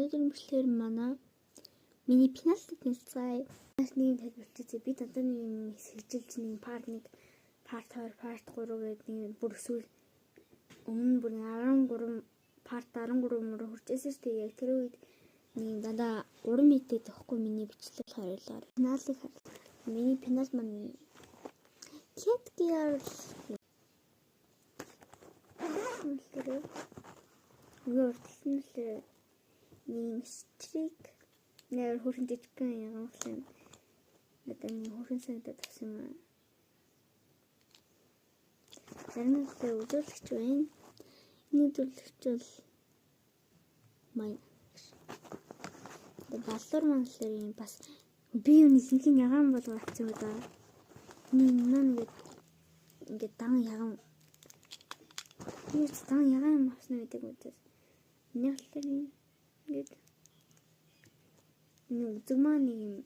Өнөөдөр болохоор манай миний пенальтиг нэлцгаая. Нэг тайлбарчээ би одоо нэг сэжилж нэг парт 2, парт 3 гэдэг нэг бүр эсвэл өмнө бүр 13 парт 13 мөр хүрчээсэн шүү дээ. Яг тэр үед нэг дандаа уран мэдээд тахгүй миний бичлэг харилцаар. Пеналыг миний пенал маань Cat Girl Өөртөлсөн л нэг стрик нэр хөрөн дэжгэн юм уу? Одоо нэг хөрөн санагдаад авсан юм. Зарим нь үзүүлэгч байна. Энэ үзүүлэгч бол май. Баллуур манлаар юм бас би юу нэгэн ягаан болго авсан юм да. Нэг ингээд дан ягаан. Юу ч дан ягаан авсан гэдэг үгтэй. Нэг л ингээд нэг үзэгмаа нэг юм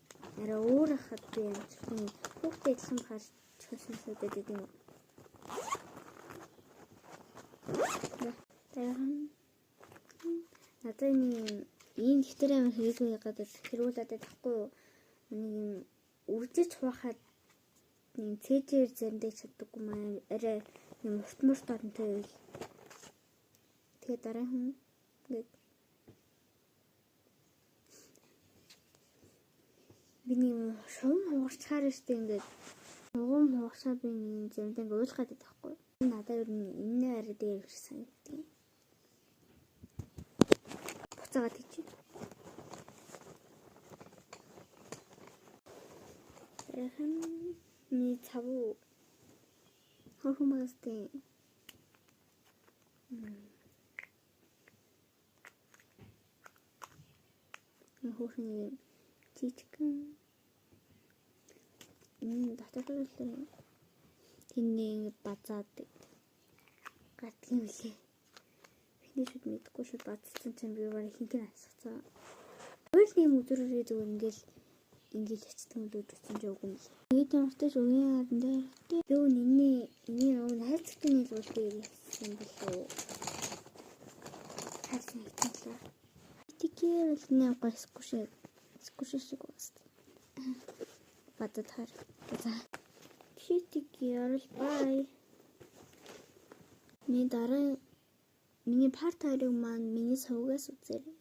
арай өөр хахад би юм чинь хүүхдээ адилхан харж хөсөсөдөд гэдэг юм. Надад нэг ийм дэвтэр амар хэрэггүй гадаг хэрүүлээд тахгүй нэг юм үржиж хуваахад нэг цээжээр заримдаа чаддаггүй маань арай юм урт оронтой байл. Тэгээ дараа хүн ингээд би нэг шум хугарчаар штэ ингээд угум хугарчаа би нэг заримдаа ингээд уйлгаад байдаг байхгүй. Надад ер нь энэ арай дээр ирсэн гэдэг. Буцаагаад тийч. Ми цавуу хөрхмөстэй. Хөрхний чичгэн. Дотор л тэнний базаад гатгийн үлээ. Би шууд мэдгүй шууд бацсан чинь би барай хинхэн асууцаа. Өөрний өдрөөрөө зүгээр ингээл ячдаг л үзсэн ч үгүй юм. Тэгээд ямартай ч үеийн харан дээр юу нэнээ энэ хайцгийн нийлүүлэлт ирсэн болов. Хайцсан хэлээ. Тикээр л нэг скушээ шиг байна. Бадад хар. За. Тикээр л бай. Миний парт 2-ыг маань миний сувгаас үзээрэй.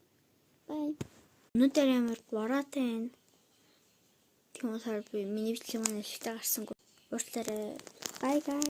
Бай. Өнөөдөр ямар бороотой байна. Тэгмээр би миний бичлэг маань ашигтай гарсан. Уучлаарай. Bye guys.